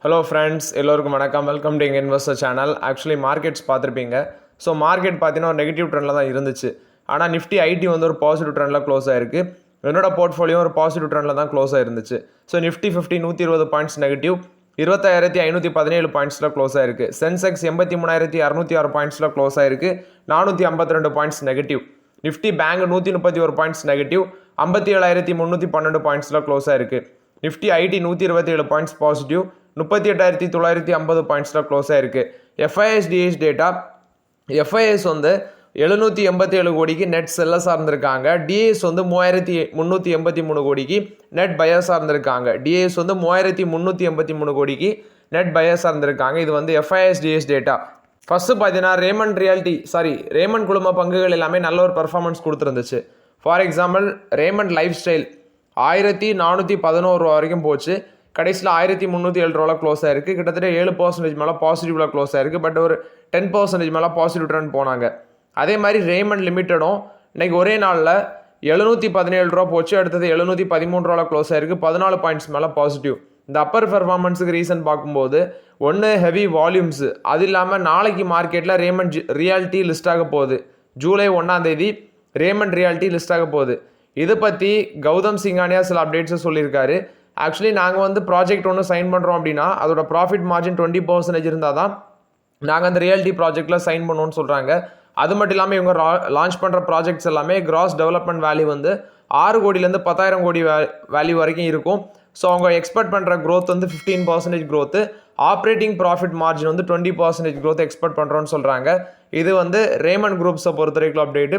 Hello friends, எல்லோருக்கும் வணக்கம். Welcome to எங்கள் இன்வெஸ்டர் சேனல். ஆக்சுவலி மார்க்கெட்ஸ் பார்த்துருப்பீங்க. ஸோ மார்க்கெட் பார்த்தீங்கன்னா ஒரு நெகட்டிவ் ட்ரெண்டில் தான் இருந்துச்சு. ஆனால் நிஃப்டி ஐடி வந்து ஒரு பாசிட்டிவ் ட்ரெண்டில் க்ளோஸ் ஆயிருக்கு. என்னோட போர்ட்ஃபோலியோ ஒரு பாசிட்டிவ் ட்ரெண்டில் தான் க்ளோஸ் ஆயிருந்துச்சு. ஸோ நிஃப்டி 120 பாயிண்ட்ஸ் நெகட்டிவ் 25,517 பாயிண்ட்ஸில் க்ளோஸ் ஆயிருக்கு. சென்செக்ஸ் 83,606 பாயிண்ட்ஸில் க்ளோஸ் ஆயிருக்கு. 452 points negative. Nifty bank 131 points negative 57,312 பாயிண்ட்ஸில் க்ளோஸ் ஆயிருக்கு. நிஃப்டி ஐடி 127 பாயிண்ட்ஸ் பாசிட்டிவ் 38,950 பாயிண்ட்ஸில் க்ளோஸ் ஆயிருக்கு. எஃப்ஐஎஸ் டேட்டா எஃப்ஐஎஸ் வந்து 787 கோடிக்கு நெட் செல்லஸாக இருந்திருக்காங்க. டிஏஎஸ் வந்து 3,383 கோடிக்கு நெட் பயஸாக இருந்திருக்காங்க. டிஏஎஸ் வந்து 3,383 கோடிக்கு நெட் பயஸாக இருந்திருக்காங்க. இது வந்து எஃப்ஐஎஸ் டேட்டா. ஃபஸ்ட்டு பார்த்தீங்கன்னா ரேமண்ட் குழும பங்குகள் எல்லாமே நல்ல ஒரு பர்ஃபார்மன்ஸ் கொடுத்துருந்துச்சு. For example Raymond Lifestyle 1,411 ரூபா வரைக்கும் போச்சு. கடைசியில் 1,307 ரூபாவில் க்ளோஸ் ஆயிருக்கு. கிட்டத்தட்ட 7% மேலே பாசிட்டிவில் க்ளோஸ் ஆயிருக்கு. பட் ஒரு 10% மேலே பாசிட்டிவ் ட்ரெண்ட் போனாங்க. அதே மாதிரி ரேமண்ட் லிமிட்டடும் இன்னைக்கு ஒரே நாளில் 717 ரூபா போச்சு. அடுத்தது 713 ரூபாவில் க்ளோஸ் ஆயிருக்கு. 14 பாயிண்ட்ஸ் மேலே பாசிட்டிவ். இந்த அப்பர் பெர்ஃபார்மன்ஸுக்கு ரீசன் பார்க்கும்போது ஒன்று ஹெவி வால்யூம்ஸு, அது இல்லாமல் நாளைக்கு மார்க்கெட்டில் ரேமண்ட் ரியாலிட்டி லிஸ்ட் ஆக போகுது. ஜூலை 1 ரேமண்ட் ரியாலிட்டி லிஸ்ட் ஆக போகுது. இதை பற்றி கௌதம் சிங்கானியா சில அப்டேட்ஸை சொல்லியிருக்காரு. ஆக்சுவலி நாங்கள் வந்து ப்ராஜெக்ட் ஒன்று சைன் பண்ணுறோம் அப்படின்னா அதோட ப்ராஃபிட் மார்ஜின் 20% இருந்தால் தான் நாங்கள் அந்த ரியாலிட்டி ப்ராஜெக்டில் சைன் பண்ணுவோன்னு சொல்கிறாங்க. அது மட்டும் இல்லாமல் இவங்க லான்ச் பண்ணுற ப்ராஜெக்ட்ஸ் எல்லாமே கிராஸ் டெவலப்மெண்ட் வேல்யூ வந்து 6 கோடியிலேருந்து 10,000 கோடி வேல்யூ வரைக்கும் இருக்கும். ஸோ அவங்க எக்ஸ்பெக்ட் பண்ணுற க்ரோத் வந்து 15% க்ரோத்து, ஆப்ரேட்டிங் ப்ராஃபிட் மார்ஜின் வந்து 20% க்ரோத் எக்ஸ்பெக்ட் பண்ணுறோன்னு சொல்கிறாங்க. இது வந்து ரேமண்ட் குரூப்ஸை பொறுத்த வரைக்கும் அப்டேட்டு.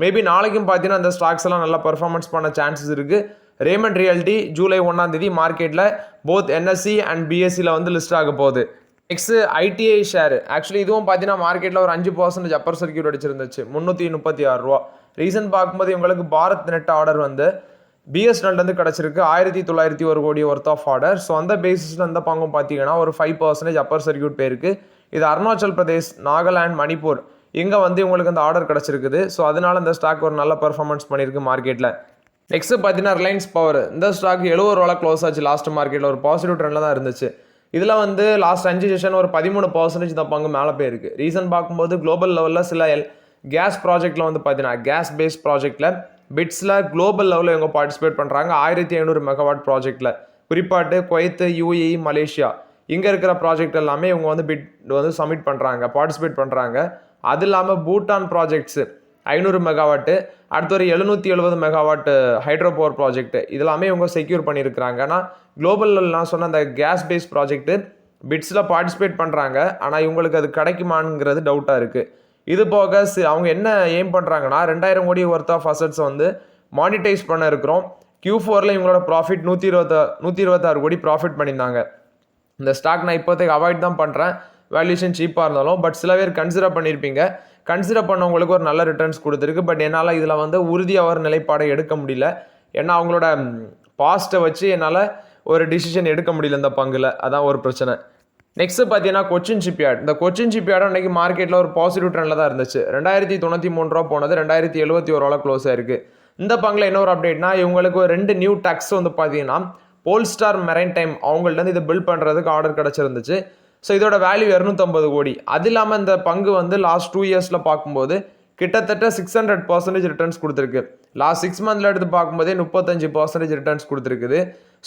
மேபி நாளைக்கும் பார்த்தீங்கன்னா அந்த ஸ்டாக்ஸ் எல்லாம் நல்லா பர்ஃபார்மன்ஸ் பண்ண சான்சஸ் இருக்குது. ரேமண்ட் ரியாலிட்டி ஜூலை 1 மார்க்கெட்டில் போத் என்எஸ்சி அண்ட் பிஎஸ்சியில் வந்து லிஸ்ட் ஆக போகுது. Next ITI share. ஆக்சுவலி இதுவும் பார்த்தீங்கன்னா மார்க்கெட்டில் ஒரு 5% அப்பர் சர்க்கியூட் அடிச்சிருந்துச்சு 336 ரூபா. ரீசன் பார்க்கும்போது இவங்களுக்கு பாரத் நெட் ஆர்டர் வந்து பிஎஸ்என்எல்லேருந்து கிடச்சிருக்கு 1,901 கோடி ஒர்த் ஆஃப் ஆர்டர். ஸோ அந்த பேசிஸில் அந்த பங்கும் பார்த்தீங்கன்னா ஒரு 5% அப்பர் சர்க்கியூட் போயிருக்கு. இது அருணாச்சல் பிரதேஷ், நாகாலாந்து, மணிப்பூர் இங்கே வந்து இவங்களுக்கு அந்த ஆர்டர் கிடச்சிருக்குது. ஸோ அதனால இந்த ஸ்டாக் ஒரு நல்ல பர்ஃபார்மன்ஸ் பண்ணியிருக்கு மார்க்கெட்டில். நெக்ஸ்ட் பார்த்தீங்கன்னா ரிலையன்ஸ் பவர். இந்த ஸ்டாக் 70 ரூபாவில் க்ளோஸ் ஆச்சு. லாஸ்ட் மார்க்கெட்டில் ஒரு பாசிட்டிவ் ட்ரெண்டில் தான் இருந்துச்சு. இதில் வந்து லாஸ்ட் 5 செஷன் ஒரு 13% இந்த பங்கு மேலே போயிருக்கு. ரீசன் பார்க்கும்போது குளோபல் லெவலில் சில கேஸ் ப்ராஜெக்டில் வந்து பார்த்தீங்கன்னா கேஸ் பேஸ் ப்ராஜெக்டில் பிட்ஸில் குளோபல் லெவலில் இவங்க பார்ட்டிசிபேட் பண்ணுறாங்க. 1,500 மெகாவாட் ப்ராஜெக்டில் குறிப்பாட்டு குவைத்து, யூஏஇ, மலேசியா இங்கே இருக்கிற ப்ராஜெக்ட் எல்லாமே இவங்க வந்து பிட் வந்து சப்மிட் பண்ணுறாங்க, பார்ட்டிசிபேட் பண்ணுறாங்க. அது இல்லாமல் பூட்டான் ப்ராஜெக்ட்ஸு 500 மெகாவாட்டு, அடுத்த ஒரு 770 மெகாவாட் ஹைட்ரோ பவர் ப்ராஜெக்ட் இதெல்லாமே இவங்க செக்யூர் பண்ணியிருக்கிறாங்க. ஆனால் குளோபலில் நான் சொன்ன அந்த கேஸ் பேஸ் ப்ராஜெக்ட்டு பிட்ஸில் பார்ட்டிசிபேட் பண்ணுறாங்க. ஆனால் இவங்களுக்கு அது கிடைக்குமாங்கிறது டவுட்டாக இருக்குது. இது போக அவங்க என்ன எய்ம் பண்ணுறாங்கன்னா 2,000 கோடி ஒர்த் ஆஃப் அசட்ஸ் வந்து மானிட்டைஸ் பண்ண இருக்கிறோம். Q4 இவங்களோட ப்ராஃபிட் 126 கோடி ப்ராஃபிட் பண்ணியிருந்தாங்க. இந்த ஸ்டாக் நான் இப்போதைக்கு அவாய்ட் தான் பண்ணுறேன், வேல்யூஷன் சீப்பாக இருந்தாலும். பட் சில பேர் கன்சிடர் பண்ணியிருப்பீங்க. கன்சிடர் பண்ணவங்களுக்கு ஒரு நல்ல ரிட்டர்ன்ஸ் கொடுத்துருக்கு. பட் என்னால் இதில் வந்து உறுதியாக ஒரு நிலைப்பாடை எடுக்க முடியல. ஏன்னா அவங்களோட பாஸ்ட்டை வச்சு என்னால் ஒரு டிசிஷன் எடுக்க முடியல இந்த பங்கில். அதான் ஒரு பிரச்சனை. நெக்ஸ்ட் பார்த்தீங்கன்னா கொச்சின் ஷிப்யார்ட். இந்த கொச்சின் ஷிப்யார்டு அன்றைக்கி மார்க்கெட்டில் ஒரு பாசிட்டிவ் ட்ரெண்டில் தான் இருந்துச்சு. 2,093 ரூபா போனது 2,071 ரூபாவில் க்ளோஸ் ஆயிருக்கு. இந்த பங்கில் என்ன ஒரு அப்டேட்னா இவங்களுக்கு ஒரு 2 நியூ டக்ஸ் வந்து பார்த்தீங்கன்னா போல்ஸ்டார் மெரைன் டைம் அவங்கள்ட்ட இதை பில்ட் பண்ணுறதுக்கு ஆர்டர் கிடச்சிருந்துச்சு. ஸோ இதோட வேல்யூ 250 கோடி. அது இல்லாமல் இந்த பங்கு வந்து லாஸ்ட் 2 இயர்ஸில் பார்க்கும்போது கிட்டத்தட்ட 600% ரிட்டர்ன்ஸ் கொடுத்துருக்கு. லாஸ்ட் 6 மந்த்ல எடுத்து பார்க்கும்போதே 35% ரிட்டர்ன்ஸ் கொடுத்துருக்குது.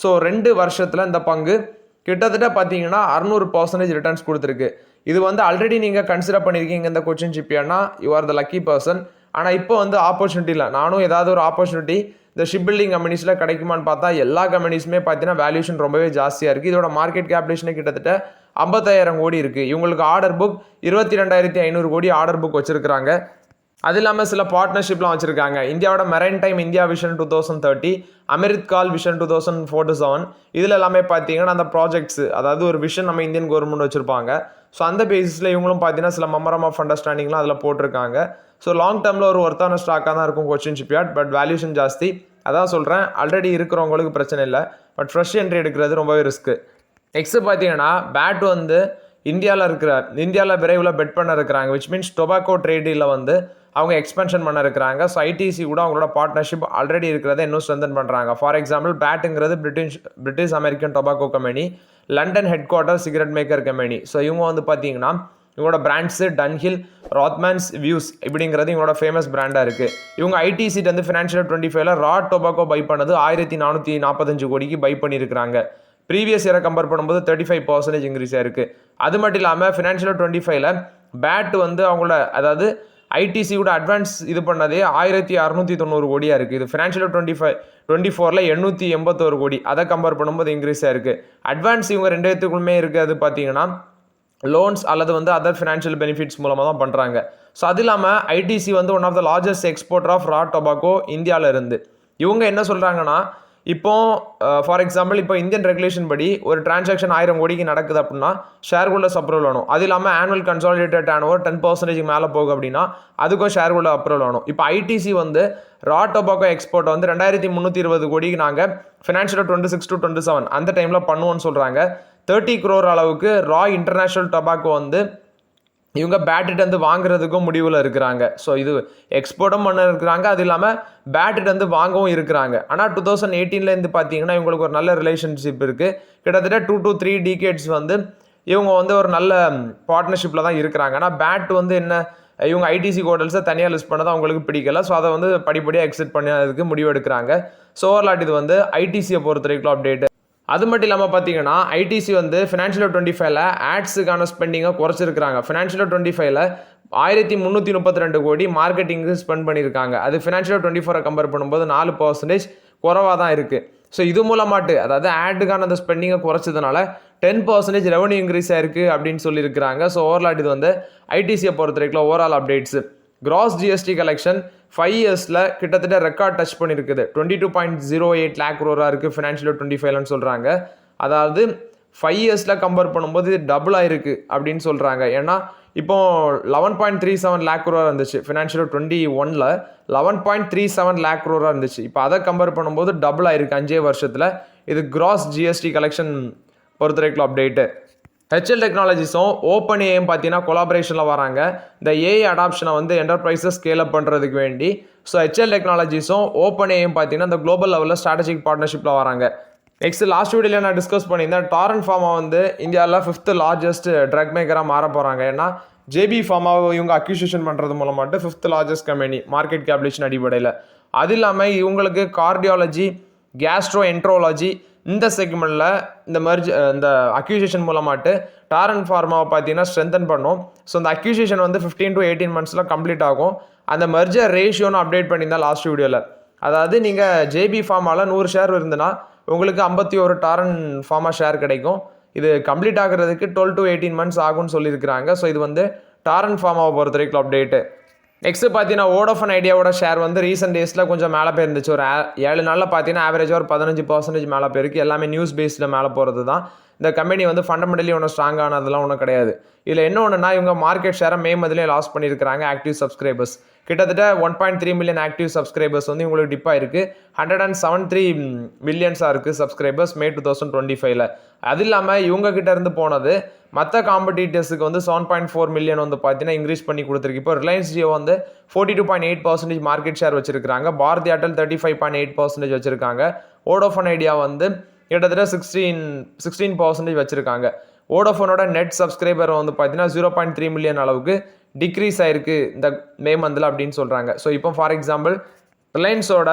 ஸோ 2 வருஷத்தில் இந்த பங்கு கிட்டத்தட்ட பார்த்தீங்கன்னா 600% ரிட்டர்ன்ஸ் கொடுத்துருக்கு. இது வந்து ஆல்ரெடி நீங்கள் கன்சிடர் பண்ணியிருக்கீங்க இந்த கொச்சின் ஷிப்யார்ட்னா you are the lucky person. ஆனால் இப்போ வந்து ஆப்பர்ச்சுனிட்டி இல்லை. நானும் ஏதாவது ஒரு ஆப்பர்ச்சுனிட்டி இந்த ஷிப் பில்டிங் கம்பெனிஸில் கிடைக்குமான்னு பார்த்தா எல்லா கம்பெனிஸுமே பார்த்தீங்கன்னா வேல்யூஷன் ரொம்பவே ஜாஸ்தியாக இருக்குது. இதோட மார்க்கெட் கேபிடேஷனே கிட்டத்தட்ட 50,000 கோடி இருக்குது. இவங்களுக்கு ஆர்டர் புக் 22,500 கோடி ஆர்டர் புக் வச்சுருக்காங்க. அது இல்லாமல் சில பார்ட்னர்ஷிப்லாம் வச்சுருக்காங்க. இந்தியாவோட மெரைன் டைம் இந்தியா விஷன் 2030, அமெரித் கால் விஷன் 2047 இதில் எல்லாமே பார்த்தீங்கன்னா அந்த ப்ராஜெக்ட்ஸ், அதாவது ஒரு விஷன் நம்ம இந்தியன் கவர்மெண்ட் வச்சுருப்பாங்க. ஸோ அந்த பேசிஸில் இவங்களும் பார்த்தீங்கன்னா சில மெமரம் ஆஃப் அண்டர்ஸ்டாண்டிங்லாம் அதில் போட்டிருக்காங்க. ஸோ லாங் டேர்மில் ஒரு ஒர்த்தான ஸ்டாக்காக தான் இருக்கும் கொச்சின் ஷிப்யார்ட். பட் வேல்யூஷன் ஜாஸ்தி. அதான் சொல்கிறேன், ஆல்ரெடி இருக்கிறவங்களுக்கு பிரச்சனை இல்லை. பட் ஃப்ரெஷ் என்ட்ரி எடுக்கிறது ரொம்பவே ரிஸ்க்கு. நெக்ஸ்ட் பார்த்தீங்கன்னா பேட் வந்து இந்தியாவில் விரைவில் பெட் பண்ண இருக்கிறாங்க. விச் மீன்ஸ் டொபாக்கோ ட்ரேடில் வந்து அவங்க எக்ஸ்பென்ஷன் பண்ண இருக்கிறாங்க. ஸோ ஐடிசி கூட அவங்களோட பார்ட்னர்ஷிப் ஆல்ரெடி இருக்கிறத இன்னும் ஸ்ட்ரென்தன் பண்ணுறாங்க. ஃபார் எக்ஸாம்பிள் பேட்டுங்கிறது British American tobacco company. London headquarter cigarette maker company. So இவங்க வந்து பார்த்தீங்கன்னா இவங்களோட பிராண்ட்ஸு டன்ஹில், ராத்மேன்ஸ், வியூஸ் இப்படிங்கிறது இவங்களோட ஃபேமஸ் பிராண்டாக இருக்குது. இவங்க ஐடிசிட்டு வந்து ஃபினான்ஷியல் 25ல ரா டொபாக்கோ பை பண்ணது 1445 கோடிக்கு பை பண்ணியிருக்கிறாங்க. ப்ரீவியஸ் இயரை கம்பேர் பண்ணும்போது 35% இன்க்ரீஸ் ஆயிருக்கு. அது மட்டும் இல்லாமல் ஃபினான்ஷியல் 25ல பேட் வந்து அவங்களோட அதாவது ஐடிசி கூட அட்வான்ஸ் இது பண்ணதே 1690 கோடியாக இருக்குது. இது ஃபினான்ஷியல் 24ல 881 கோடி. அதை கம்பேர் பண்ணும்போது இன்க்ரீஸ் ஆயிருக்கு. அட்வான்ஸ் இவங்க ரெண்டு பேத்துக்குள்ளுமே இருக்குது. அது பார்த்தீங்கன்னா லோன்ஸ் அல்லது வந்து அதர் ஃபினான்ஷியல் பெனிஃபிட்ஸ் மூலமாக தான் பண்ணுறாங்க. ஸோ அது இல்லாமல் ஐடிசி வந்து one of the largest exporter of raw tobacco இந்தியாவில் இருந்து. இவங்க என்ன சொல்கிறாங்கன்னா இப்போ ஃபார் எக்ஸாம்பிள் இப்போ இந்தியன் ரெகுலேஷன் படி ஒரு டிரான்சாக்ஷன் 1000 கோடிக்கு நடக்குது அப்படின்னா ஷேர் ஹோல்டர்ஸ் அப்ரூவல் வேணும். அது இல்லாமல் ஆனுவல் கன்சாலிடேட்டட் டர்ன்ஓவர் 10% மேலே போகும் அப்படின்னா அதுக்கும் ஷேர் ஹோல்டர் அப்ரூவல் வேணும். இப்போ ஐடிசி வந்து ரா டொபாக்கோ எக்ஸ்போர்ட் வந்து 2320 கோடிக்கு நாங்கள் ஃபினான்ஷியல் 26 to 27 அந்த டைமில் பண்ணுவோன்னு சொல்கிறாங்க. 30 crore அளவுக்கு ரா இன்டர்நேஷ்னல் டொபாக்கோ வந்து இவங்க பேட்டிட் வந்து வாங்குறதுக்கும் முடிவில் இருக்கிறாங்க. ஸோ இது எக்ஸ்போர்ட்டும் பண்ண இருக்கிறாங்க, அது இல்லாமல் பேட்டிட் வந்து வாங்கவும் இருக்கிறாங்க. ஆனால் 2018 பார்த்தீங்கன்னா இவங்களுக்கு ஒரு நல்ல ரிலேஷன்ஷிப் இருக்குது. கிட்டத்தட்ட 2 to 3 decades வந்து இவங்க வந்து ஒரு நல்ல பார்ட்னர்ஷிப்பில் தான் இருக்கிறாங்க. ஆனால் பேட் வந்து என்ன இவங்க ஐடிசி ஹோட்டல்ஸை தனியாக லிஸ்ட் பண்ணது அவங்களுக்கு பிடிக்கல. ஸோ அதை வந்து படிப்படியாக எக்ஸிட் பண்ணதுக்கு முடிவு எடுக்கிறாங்க. ஸோ ஓவர்லாட் இது வந்து ஐடிசியை பொறுத்த வரைக்கும் அப்டேட். அது மட்டும் இல்லாமல் பார்த்தீங்கன்னா ஐடிசி வந்து ஃபினான்ஷியல் 25ல ஆட்ஸுக்கான ஸ்பெண்டிங்கை குறைச்சிருக்கிறாங்க. ஃபினான்ஷியல் 25ல 1332 கோடி மார்க்கெட்டிங்கு ஸ்பெண்ட் பண்ணியிருக்காங்க. அது ஃபினான்ஷியல் 24 கம்பேர் பண்ணும்போது 4% குறைவாக தான் இருக்குது. ஸோ இது மூலமாட்டு அதாவது ஆடுக்கான அந்த ஸ்பெண்டிங்கை குறைச்சதுனால 10% ரெவன்யூ இன்க்ரீஸ் ஆயிருக்கு அப்படின்னு சொல்லியிருக்கிறாங்க. ஸோ ஓவர்லாட் இது வந்து ஐடிசியை பொறுத்த வரைக்கும் overall updates. Cross GST collection 5 இயர்ஸில் கிட்டத்தட்ட ரெக்கார்ட் டச் பண்ணியிருக்குது. 22.08 lakh crore இருக்குது ஃபினான்ஷியல் 25ன்னு சொல்கிறாங்க. அதாவது 5 இயர்ஸில் கம்பேர் பண்ணும்போது இது டபுள் ஆயிருக்கு அப்படின்னு சொல்கிறாங்க. ஏன்னா இப்போ 11.37 lakh crore இருந்துச்சு ஃபினான்ஷியல் 21ல் 11.37 lakh crore இருந்துச்சு. இப்போ அதை கம்பேர் பண்ணும்போது டபுள் ஆயிருக்கு 5 வருஷத்தில். இது கிராஸ் ஜிஎஸ்டி கலெக்ஷன் பொறுத்த வரைக்கும் அப்டேட்டு. ஹெச்எல் டெக்னாலஜிஸும் ஓப்பன் ஏஎம் பார்த்தீங்கன்னா கொலாபரேஷனில் வராங்க. இந்த ஏஐ அடாப்ஷனை வந்து என்டர்பிரைஸஸ் ஸ்கேல் அப் பண்ணுறதுக்கு வேண்டி. ஸோ ஹெச்எல் டெக்னாலஜிஸும் ஓப்பன் ஏஎம் பார்த்தீங்கன்னா இந்த குளோபல் லெவலில் ஸ்ட்ராட்டஜிக் பார்ட்னர்ஷிப்பில் வராங்க. நெக்ஸ்ட் லாஸ்ட் வீடியோவில் நான் டிஸ்கஸ் பண்ணியிருந்தேன் டாரண்ட் ஃபார்மா வந்து இந்தியாவில் 5th largest ட்ரக் மேக்கராக மாற போகிறாங்க. ஏன்னா ஜேபி ஃபார்மாவை இவங்க அக்யூசியேஷன் பண்ணுறது மூலமாட்டு 5th largest கம்பெனி மார்க்கெட் கேபிலேஷன் அடிப்படையில். அது இல்லாமல் இவங்களுக்கு கார்டியாலஜி, கேஸ்ட்ரோ என்ட்ரோலஜி இந்த செக்மெண்ட்டில் இந்த அக்யூசியேஷன் மூலமாட்டு டாரண்ட் ஃபார்மாவை பார்த்தீங்கன்னா ஸ்ட்ரென்தன் பண்ணும். ஸோ இந்த அக்யூசியேஷன் வந்து 15 to 18 months கம்ப்ளீட் ஆகும். அந்த மெர்ஜர் ரேஷியோன்னு அப்டேட் பண்ணியிருந்தேன் லாஸ்ட் வீடியோவில். அதாவது நீங்கள் ஜேபி ஃபார்மாவில் 100 ஷேர் இருந்துன்னா உங்களுக்கு 51 டாரண்ட் ஃபார்மா ஷேர் கிடைக்கும். இது கம்ப்ளீட் ஆகிறதுக்கு 12 to 18 months ஆகும்னு சொல்லியிருக்கிறாங்க. ஸோ இது வந்து டாரண்ட் ஃபார்மாவை பொறுத்த வரைக்கும் அப்டேட்டு. நெக்ஸ்ட் பார்த்தீங்கன்னா வோடாஃபோன் ஐடியாவோட ஷேர் வந்து ரீசெண்ட் டேஸில் கொஞ்சம் மேலே போயிருந்துச்சு. ஒரு 7 நாளில் பார்த்தீங்கன்னா ஆவரேஜாக ஒரு 15% மேலே போயிருக்கு. எல்லாமே நியூஸ் பேஸில் மேலே போகிறது தான். இந்த கம்பெனி வந்து ஃபண்டமெண்டலி ஒன்றும் ஸ்ட்ராங்கானதெல்லாம் ஒன்றும் கிடையாது. இதில் என்ன ஒன்றுனா இவங்க மார்க்கெட் ஷேரை மே மதிலே லாஸ் பண்ணியிருக்கிறாங்க. ஆக்டிவ் சப்ஸ்கிரைபர்ஸ் கிட்டத்தட்ட 1.3 million ஆக்டிவ் சப்ஸ்கிரைபர்ஸ் வந்து இவங்களுக்கு டிப் ஆயிருக்கு. 173 million இருக்குது சப்ஸ்கிரைபர்ஸ் மே 2025ல். அது இல்லாமல் இவங்க கிட்ட இருந்து போனது மற்ற காம்படிட்டர்ஸுக்கு வந்து 7.4 million வந்து பார்த்தீங்கன்னா இன்க்ரீஸ் பண்ணி கொடுத்துருக்கு. இப்போ ரிலையன்ஸ் ஜியோ வந்து 42.8% மார்க்கெட் ஷேர் வச்சிருக்காங்க. பாரதி ஏர்டெல் 35.8% வச்சிருக்காங்க. வோடாஃபோன் ஐடியா வந்து கிட்டத்தட்ட 16% வச்சிருக்காங்க. வோடாஃபோனோட நெட் சப்ஸ்கிரைபர் வந்து பார்த்தீங்கன்னா 0.3 million அளவுக்கு டிக்ரீஸ் ஆயிருக்கு இந்த மே மந்தில் அப்படின்னு சொல்கிறாங்க. ஸோ இப்போ ஃபார் எக்ஸாம்பிள் ரிலையன்ஸோட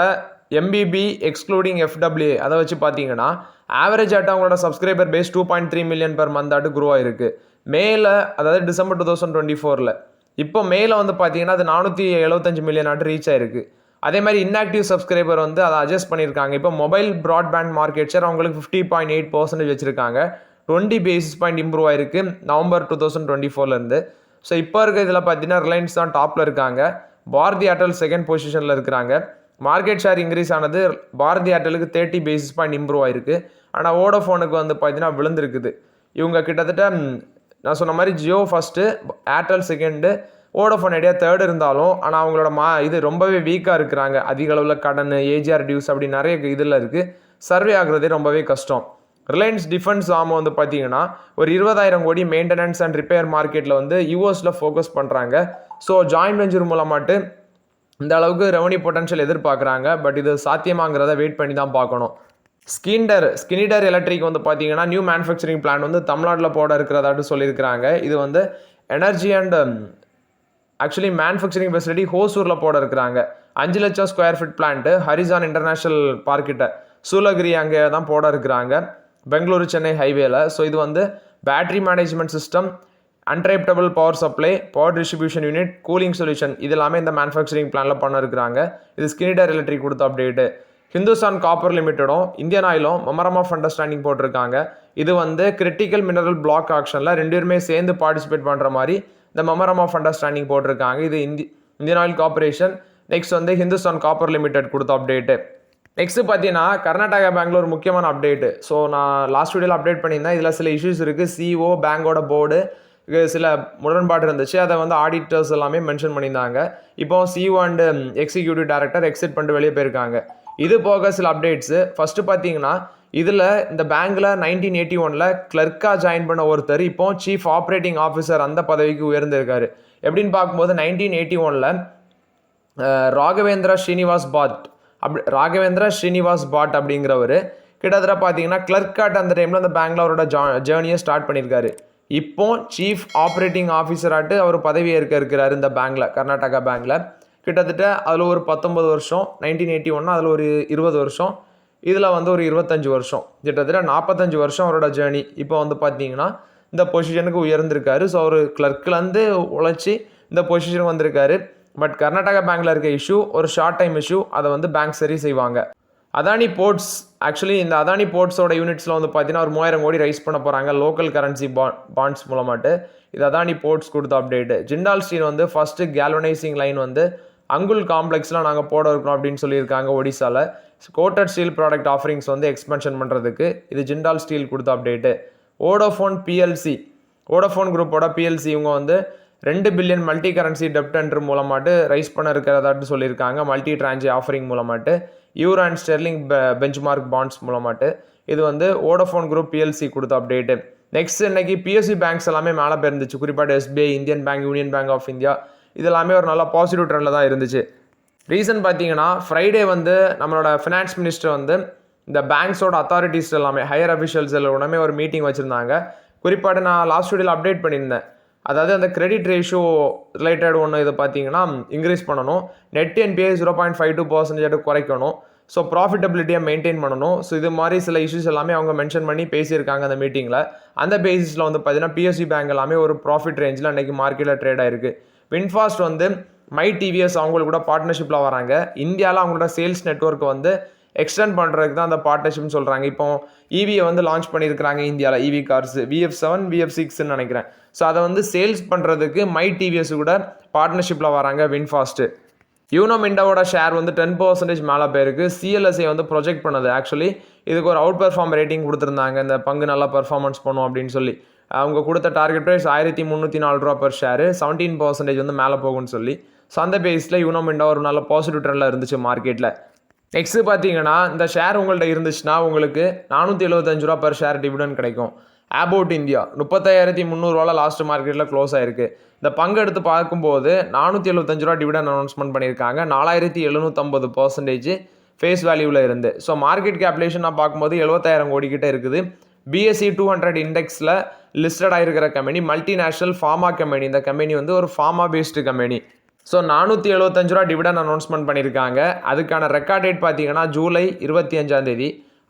எம்பிபி எக்ஸ்க்ளூடிங் எஃப்டபிள்யூ அதை வச்சு பார்த்தீங்கன்னா ஆவரேஜ் ஆட்ட அவங்களோட subscriber base 2.3 million per month ஆட்டு க்ரோ ஆயிருக்கு. மேல அதாவது டிசம்பர் 2024ல். இப்போ மேல வந்து பார்த்தீங்கன்னா அது 475 million ஆட்டு ரீச் ஆயிருக்கு. அதே மாதிரி இன்ஆக்டிவ் சப்ஸ்கிரைபர் வந்து அதை அட்ஜஸ்ட் பண்ணியிருக்காங்க. இப்போ மொபைல் ப்ராட்பேண்ட் மார்க்கெட் ஷேர் அவங்களுக்கு 50.8% வச்சுருக்காங்க. 20 basis point இம்ப்ரூவ் ஆயிருக்கு நவம்பர் 2024லேருந்து. ஸோ இப்போ இருக்க இதில் பார்த்தீங்கன்னா ரிலையன்ஸ் தான் டாப்பில் இருக்காங்க. பாரதி ஏர்டெல் செகண்ட் பொசிஷனில் இருக்கிறாங்க. மார்க்கெட் ஷேர் இன்க்ரீஸ் ஆனது பாரதி ஏர்டெலுக்கு 30 basis point இம்ப்ரூவ் ஆயிருக்கு. ஆனால் வோடாஃபோனுக்கு வந்து பார்த்தீங்கன்னா விழுந்திருக்குது. இவங்க கிட்டத்தட்ட நான் சொன்ன மாதிரி Jio first, Airtel second, Vodafone idea third இருந்தாலும் ஆனால் அவங்களோட இது ரொம்பவே வீக்காக இருக்கிறாங்க. அதிக அளவில் கடன், ஏஜிஆர் டியூஸ் அப்படி நிறைய இதில் இருக்குது. சர்வே ஆகுறதே ரொம்பவே கஷ்டம். ரிலையன்ஸ் டிஃபென்ஸ் ஆமாம் வந்து பார்த்தீங்கன்னா ஒரு 20,000 கோடி மெயின்டெனன்ஸ் அண்ட் ரிப்பேர் மார்க்கெட்டில் வந்து யூஎஸில் ஃபோக்கஸ் பண்ணுறாங்க. ஸோ ஜாயின்ட் வெஞ்சர் மூலமாட்டு இந்த அளவுக்கு ரெவன்யூ பொட்டன்ஷியல் எதிர்பார்க்குறாங்க. பட் இது சாத்தியமாங்கிறத வெயிட் பண்ணி தான் பார்க்கணும். ஸ்கினிடர் எலக்ட்ரிக் வந்து பார்த்தீங்கன்னா நியூ மேனுஃபேக்சரிங் பிளான் வந்து தமிழ்நாட்டில் போட இருக்கிறதாட்டு சொல்லியிருக்கிறாங்க. இது வந்து energy and actually manufacturing facility ஹோசூரில் போட இருக்கிறாங்க. 5 லட்சம் square feet plant Horizon international பார்க்கிட்ட சூலகிரி அங்கே தான் போட இருக்கிறாங்க, பெங்களூரு சென்னை ஹைவேல. ஸோ இது வந்து battery management system, uninterruptible power supply, power distribution unit, cooling solution இது எல்லாமே இந்த மேனுஃபேக்சரிங் பிளானில் பண்ண இருக்கிறாங்க. இது ஸ்கினிடர் எலக்ட்ரிக் கொடுத்த அப்டேட்டு. ஹிந்துஸ்தான் காப்பர் லிமிட்டடும் இந்தியன் ஆயிலும் மெமரம் ஆஃப் அண்டர்ஸ்டாண்டிங் போட்டிருக்காங்க. இது வந்து கிரிட்டிக்கல் மினரல் பிளாக் ஆக்ஷனில் 2 பேருமே சேர்ந்து பார்ட்டிசிபேட் பண்ணுற மாதிரி இந்த மெமரம் ஆஃப் அண்டர்ஸ்டாண்டிங் போட்டிருக்காங்க. இது இந்தியன் ஆயில் கார்பரேஷன், நெக்ஸ்ட் வந்து ஹிந்துஸ்தான் காப்பர் லிமிடெட் கொடுத்த அப்டேட்டு. நெக்ஸ்ட் பார்த்தீங்கன்னா கர்நாடகா பேங்க்ல ஒரு முக்கியமான அப்டேட்டு. ஸோ நான் லாஸ்ட் வீடியோவில் அப்டேட் பண்ணியிருந்தேன். இதில் சில இஷ்யூஸ் இருக்குது. சிஓ பேங்கோட போர்டு சில முரண்பாடு இருந்துச்சு. அதை வந்து ஆடிட்டர்ஸ் எல்லாமே மென்ஷன் பண்ணியிருந்தாங்க. இப்போ CEO and executive director exit பண்ணிட்டு வெளியே போயிருக்காங்க. இது போக சில அப்டேட்ஸு. ஃபஸ்ட்டு பார்த்தீங்கன்னா இதில் இந்த பேங்க்கில் 1981 கிளர்க்காக ஜாயின் பண்ண ஒருத்தர் இப்போ சீஃப் ஆப்ரேட்டிங் ஆஃபீஸர் அந்த பதவிக்கு உயர்ந்திருக்காரு. எப்படின்னு பார்க்கும்போது 1981 ராகவேந்திர ஸ்ரீனிவாஸ் பாட் அப்படிங்கிறவர் கிட்டத்தட்ட பார்த்தீங்கன்னா கிளர்க்காட் அந்த டைமில் அந்த பேங்க்கில் அவரோட ஜேர்னியை ஸ்டார்ட் பண்ணியிருக்காரு. இப்போ சீஃப் ஆப்ரேட்டிங் ஆஃபீஸராட்டு அவர் பதவி இருக்கிறார் இந்த பேங்க்கில், கர்நாடகா பேங்க்கில். கிட்டத்தட்ட அதில் ஒரு 19 வருஷம், 1981 அதில் ஒரு 20 வருஷம், இதில் வந்து ஒரு 25 வருஷம், கிட்டத்தட்ட 45 வருஷம் அவரோட ஜேர்னி. இப்போ வந்து பார்த்தீங்கன்னா இந்த பொசிஷனுக்கு உயர்ந்திருக்காரு. ஸோ அவர் கிளர்க்லேருந்து உழைச்சி இந்த பொசிஷனுக்கு வந்திருக்காரு. பட் கர்நாடகா பேங்க்கில் இருக்க இஷ்யூ ஒரு ஷார்ட் டைம் இஷ்யூ, அதை வந்து பேங்க் சரி செய்வாங்க. அதானி போர்ட்ஸ், ஆக்சுவலி இந்த அதானி போர்ட்ஸோட யூனிட்ஸில் வந்து பார்த்தீங்கன்னா ஒரு 3000 கோடி ரைஸ் பண்ண போகிறாங்க லோக்கல் கரன்சி பாண்ட்ஸ் மூலமாட்டு. இது அதானி போர்ட்ஸ் கொடுத்த அப்டேட்டு. ஜிண்டால் ஸ்டீல் வந்து ஃபஸ்ட்டு கேல்வனைசிங் லைன் வந்து அங்குல் காம்ப்ளெக்ஸில் நாங்கள் போட இருக்கோம் அப்படின்னு சொல்லியிருக்காங்க ஒடிசாவில். கோட்டட் ஸ்டீல் ப்ராடக்ட் ஆஃபரிங்ஸ் வந்து எக்ஸ்பென்ஷன் பண்ணுறதுக்கு இது ஜிண்டால் ஸ்டீல் கொடுத்த அப்டேட்டு. வோடஃபோன் குரூப்போட பிஎல்சி இவங்க வந்து 2 பில்லியன் மல்டி கரன்சி டெப்டெண்டர் மூலமாட்டு ரைஸ் பண்ண இருக்கிறதாட்டு சொல்லியிருக்காங்க. மல்டி டிரான்ஜி ஆஃபரிங் மூலமாட்டு euro and sterling benchmark bonds மூலமாட்டு. இது வந்து வோடஃபோன் குரூப் பிஎல்சி கொடுத்த அப்டேட்டு. நெக்ஸ்ட் இன்னைக்கு பிஎஸ்சி பேங்க்ஸ் எல்லாமே மேலே போயிருந்துச்சு. குறிப்பாக SBI, Indian Bank, Union Bank of India இது எல்லாமே ஒரு நல்ல பாசிட்டிவ் ட்ரெண்டில் தான் இருந்துச்சு. ரீசன் பார்த்தீங்கன்னா ஃப்ரைடே வந்து நம்மளோட ஃபினான்ஸ் மினிஸ்டர் வந்து இந்த பேங்க்ஸோட அத்தாரிட்டிஸ் எல்லாமே ஹையர் அஃபிஷியல்ஸ் எல்லாமே ஒரு மீட்டிங் வச்சுருந்தாங்க. குறிப்பாக நான் லாஸ்ட் வீடியோவில் அப்டேட் பண்ணியிருந்தேன். அதாவது அந்த கிரெடிட் ரேஷியோ ரிலேட்டட் ஒன்று இதை பார்த்தீங்கன்னா இன்க்ரீஸ் பண்ணணும், நெட் என்பிஏ 0.52% குறைக்கணும், ஸோ ப்ராஃபிட்டபிலிட்டியை மெயின்டைன் பண்ணணும். ஸோ இது மாதிரி சில இஷ்யூஸ் எல்லாமே அவங்க மென்ஷன் பண்ணி பேசியிருக்காங்க அந்த மீட்டிங்கில். அந்த பேசிஸில் வந்து பார்த்தீங்கன்னா பிஎஸ்சி பேங்க் எல்லாமே ஒரு ப்ராஃபிட் ரேஞ்சில் அன்றைக்கி மார்க்கெட்டில் ட்ரேட் ஆயிருக்கு. வின்ஃபாஸ்ட் வந்து மை டிவிஎஸ் அவங்களுக்கு கூட பார்ட்னர்ஷிப்பில் வராங்க. இந்தியாவில் அவங்களோட சேல்ஸ் நெட்வொர்க்கை வந்து எக்ஸ்டெண்ட் பண்ணுறதுக்கு தான் அந்த பார்ட்னர்ஷிப்னு சொல்கிறாங்க. இப்போ இவியை வந்து லான்ச் பண்ணியிருக்கிறாங்க இந்தியாவில், இவி கார்ஸ் VF7 VF6ன்னு நினைக்கிறேன். ஸோ அதை வந்து சேல்ஸ் பண்ணுறதுக்கு மை டிவிஎஸ் கூட பார்ட்னர்ஷிப்பில் வராங்க வின்ஃபாஸ்ட்டு. யூனோ மிண்டாவோட ஷேர் வந்து 10% மேலே போயிருக்கு. சிஎல்எஸ்ஐ வந்து ப்ரொஜெக்ட் பண்ணுது. ஆக்சுவலி இதுக்கு ஒரு அவுட் பெர்ஃபார்ம் ரேட்டிங் கொடுத்துருந்தாங்க, இந்த பங்கு நல்லா பெர்ஃபார்மன்ஸ் பண்ணும் அப்படின்னு சொல்லி. அவங்க கொடுத்த டார்கெட் ப்ரைஸ் 1304 ரூபா பர் ஷேரு, 17% வந்து மேலே போகும்னு சொல்லி. ஸோ அந்த பேஸில் யூனோ மிண்டா ஒரு நல்ல பாசிட்டிவ் ட்ரெண்டில் இருந்துச்சு மார்க்கெட்டில். நெக்ஸ்ட்டு பார்த்தீங்கன்னா இந்த ஷேர் உங்கள்கிட்ட இருந்துச்சுன்னா உங்களுக்கு 475 ரூபா பர் ஷேர் டிவிடெண்ட் கிடைக்கும். அபவுட் இந்தியா 35,300 லாஸ்ட் மார்க்கெட்டில் க்ளோஸ் ஆயிருக்கு. இந்த பங்கு எடுத்து பார்க்கும்போது 475 ரூபா டிவிடெண்ட் அனௌன்ஸ்மெண்ட் பண்ணியிருக்காங்க. 4750% ஃபேஸ் வேல்யூவில் இருந்து. ஸோ மார்க்கெட் கேப்லேஷன் நான் பார்க்கும்போது 70,000 கோடி கிட்ட இருக்குது. BSE 200 இண்டெக்ஸில் லிஸ்டட் ஆகிருக்கிற கம்பெனி மல்டிநேஷ்னல் ஃபார்மா கம்பெனி. இந்த கம்பெனி வந்து ஒரு ஃபார்மா பேஸ்டு கம்பெனி. ஸோ 475 ரூபா டிவிடெண்ட் அனௌன்ஸ்மெண்ட் பண்ணியிருக்காங்க. அதுக்கான ரெக்கார்ட் டேட் பார்த்தீங்கன்னா ஜூலை 25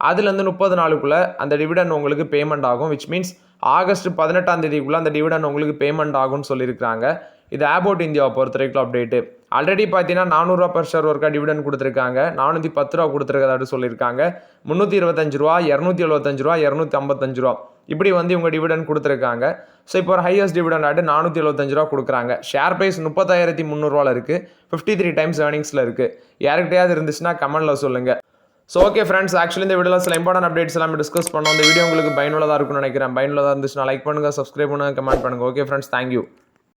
அதுலேருந்து 30 நாளுக்குள்ளே அந்த டிவிடெண்ட் உங்களுக்கு பேமெண்ட் ஆகும். விச் மீன்ஸ் ஆகஸ்ட் 18 அந்த டிவிடெண்ட் உங்களுக்கு பேமெண்ட் ஆகும்னு சொல்லியிருக்காங்க. இது அபவுட் இந்தியாவை பொறுத்த வரைக்கும் அப்டேட்டு. ஆல்ரெடி பார்த்தீங்கன்னா 400 ரூபா பர் ஷேர் ஒருக்கா டிவிடெண்ட் கொடுத்துருக்காங்க, 410 ரூபா கொடுத்துருக்கதாட்டு சொல்லியிருக்காங்க. 325 ரூபா, 275 ரூபா, 255 ரூபா இப்படி வந்து இவங்க டிவிடெண்ட் கொடுத்துருக்காங்க. ஸோ இப்போ ஒரு ஹையஸ்ட் டிவிடெண்ட் ஆட்டு 475 ரூபா கொடுக்குறாங்க. ஷேர் ப்ரைஸ் 30,300 இருக்குது, 53 டைம்ஸ் ஏர்னிங்ஸில் இருக்குது. யாருக்கிட்டையாவது இருந்துச்சுன்னா கமெண்ட்டில் சொல்லுங்கள். ஸோ ஓகே ஃப்ரெண்ட்ஸ், ஆக்சுவலி இந்த வீடியோவில் சில இம்பார்ட்டன்ட் அப்டேட்ஸ் எல்லாமே டிஸ்கஸ் பண்ணோம். இந்த வீடியோ உங்களுக்கு பயனுள்ளதாக இருக்கும்னு நினைக்கிறேன். பயனுள்ளதாக இருந்துச்சுன்னா லைக் பண்ணுங்கள், சப்ஸ்கிரைப் பண்ணுங்கள், கமெண்ட் பண்ணுங்கள். Okay friends, thank you.